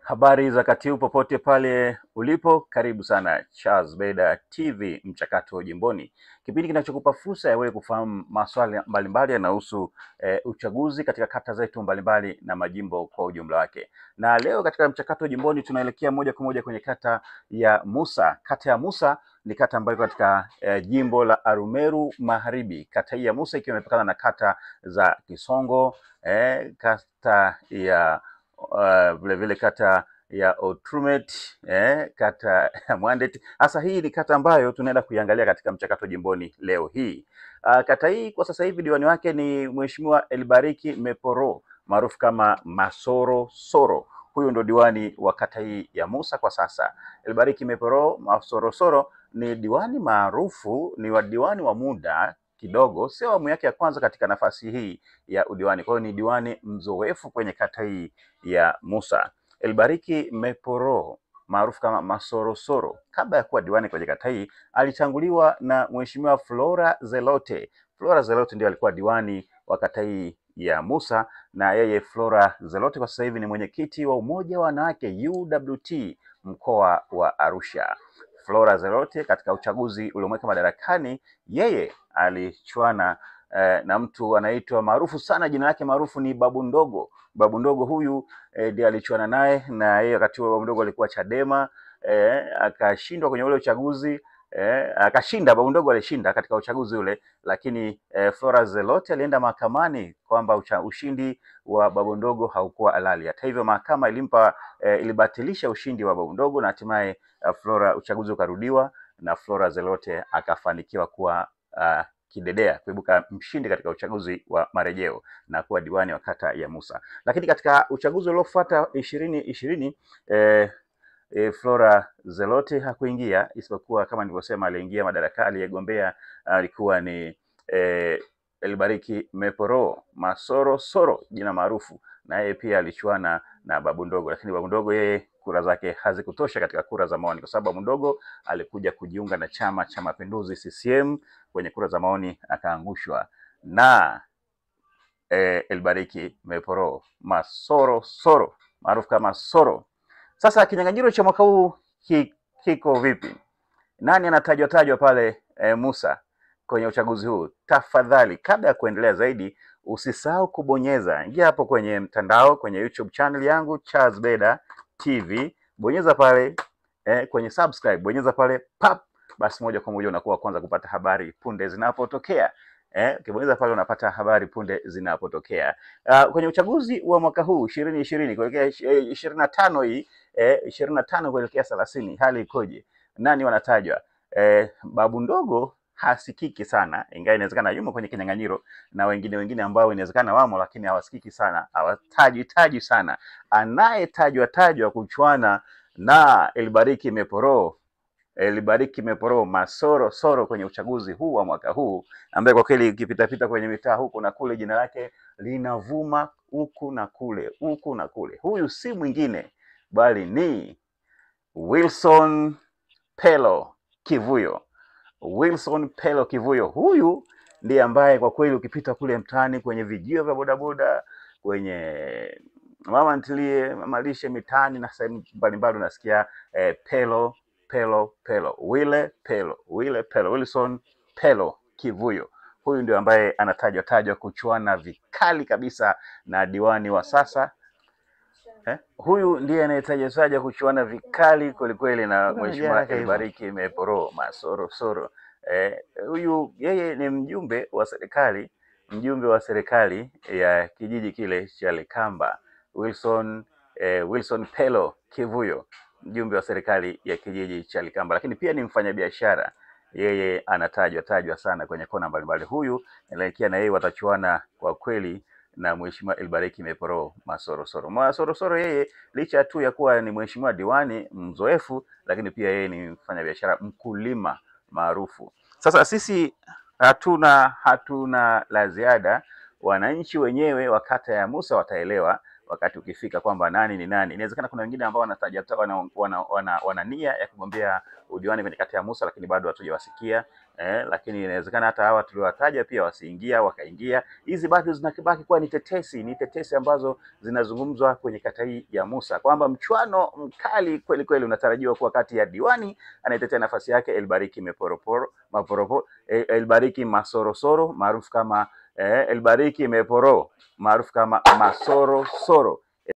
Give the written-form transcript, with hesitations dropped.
Habari za wakati huu popote pale ulipo, karibu sana Charles Beda TV mchakato jimboni, kipindi kinachokupa fursa ya wewe kufahamu masuala mbalimbali yanayohusu uchaguzi katika kata zetu mbalimbali na majimbo kwa ujumla wake. Na leo katika mchakato jimboni tunaelekea moja kwa moja kwenye kata ya Musa. Kata ya Musa ni kata ambayo katika jimbo la Arumeru Magharibi. Kata hii ya Musa ikiwa imepakana na kata za Kisongo, kata ya vile vile kata ya Otrumet, kata ya Mwandet. Hasa hii ni kata ambayo tunaenda kuiangalia katika mchakato jimboni leo hii. Kata hii kwa sasa hivi diwani wake ni Mheshimiwa Elibariki Meporo maarufu kama Masoro Soro. Huyu ndo diwani wa kata hii ya Musa kwa sasa. Elibariki Meporo Masoro Soro ni diwani maarufu, ni diwani wa muda kidogo, sio awamu yake ya kwanza katika nafasi hii ya udiwani. Kwa hiyo ni diwani mzoefu kwenye kata hii ya Musa. Elibariki Meporo maarufu kama Masorosoro, kabla ya kuwa diwani kwenye kata hii, alitanguliwa na Mheshimiwa Flora Zelote. Flora Zelote ndiye alikuwa diwani wa kata hii ya Musa, na yeye Flora Zelote kwa sasa hivi ni mwenyekiti wa umoja wa wanawake UWT mkoa wa Arusha. Flora Zelote katika uchaguzi uliomweka madarakani, yeye alichuana na mtu anaitwa maarufu sana, jina lake maarufu ni Babu Ndogo. Babu Ndogo huyu ndiye alichuana naye, na yeye wakati huo Babu Ndogo alikuwa Chadema, akashindwa kwenye ule uchaguzi, akashinda. Babu Ndogo alishinda katika uchaguzi ule, lakini Flora Zelote alienda mahakamani kwamba ushindi wa Babu Ndogo haukuwa halali. Hata hivyo mahakama ilibatilisha ushindi wa Babu Ndogo, na hatimaye uchaguzi ukarudiwa na Flora Zelote akafanikiwa kuwa kidedea kuibuka mshindi katika uchaguzi wa marejeo na kuwa diwani wa kata ya Musa. Lakini katika uchaguzi uliofuata 2020 Flora Zelote hakuingia, isipokuwa kama nilivyosema, aliingia madarakani, aliyegombea alikuwa ni Elibariki Meporo Masoro Soro, jina maarufu, na yeye pia alichuana na Babu Ndogo, lakini Babu Ndogo yeye kura zake hazikutosha katika kura za maoni, kwa sababu Babu Ndogo alikuja kujiunga na Chama cha Mapinduzi CCM. Kwenye kura za maoni akaangushwa na Elibariki Meporo Masoro Soro maarufu kama Soro. Sasa kinyang'anyiro cha mwaka huu kiko vipi? Nani anatajwa pale Musa kwenye uchaguzi huu? Tafadhali, kabla ya kuendelea zaidi, usisahau kubonyeza, ingia hapo kwenye mtandao, kwenye YouTube channel yangu Charles Beda TV, bonyeza pale kwenye subscribe, bonyeza pale pap, basi moja kwa moja unakuwa kwanza kupata habari punde zinapotokea. Ukibonyeza pale unapata habari punde zinapotokea. Kwenye uchaguzi wa mwaka huu 2020 kuelekea 25 hii 25 kuelekea 30, hali ikoje? Nani wanatajwa? Babu Ndogo hasikiki sana, ingawa inawezekana yumo kwenye kinyang'anyiro, na wengine ambao inawezekana wamo, lakini hawasikiki sana, hawataji sana. Anayetajwa kuchuana na Elibariki Meporo Masoro Soro kwenye uchaguzi huu wa mwaka huu, ambaye kwa kweli ukipita kwenye mitaa huku na kule, jina lake linavuma huku na kule. Huyu si mwingine bali ni Wilson Pelo Kivuyo. Wilson Pelo Kivuyo, huyu ndiye ambaye kwa kweli ukipita kule mtaani kwenye vijio vya bodaboda, kwenye mama ntilie, mama lishe mitaani na sehemu mbalimbali unasikia Pelo Wilson Pelo Kivuyo. Huyu ndio ambaye anatajwa kuchuana vikali kabisa na diwani wa sasa. Huyu ndiye anayetajwa kuchuana vikali kweli na Mheshimiwa Elibariki Meporo Masoro Soro. Huyu yeye ni mjumbe wa serikali ya kijiji kile cha Lekamba. Wilson Pelo Kivuyo, mjumbe wa serikali ya kijiji cha Lekamba, lakini pia ni mfanyabiashara. Yeye anatajwa sana kwenye kona mbalimbali. Huyu anaelekea na yeye watachuana kwa kweli na Mheshimiwa Elibariki Meporo Masoro Soro. Masoro Soro yeye licha tu ya kuwa ni mheshimiwa diwani mzoefu, lakini pia yeye ni mfanyabiashara, mkulima maarufu. Sasa sisi hatuna la ziada. Wananchi wenyewe wa kata ya Musa wataelewa wakati ukifika kwamba nani ni nani. Inawezekana kuna wengine ambao wana nia ya kugombea udiwani kwenye kata ya Musa, lakini bado hatujawasikia. lakini inawezekana hata hawa tuliowataja pia wasiingia wakaingia. Hizi bado zinakibaki kuwa ni tetesi ambazo zinazungumzwa kwenye kata hii ya Musa, kwamba mchuano mkali kweli kweli unatarajiwa kuwa kati ya diwani anayetetea nafasi yake Elbariki Masorosoro maarufu kama Elbariki Meporo maarufu kama Masorosoro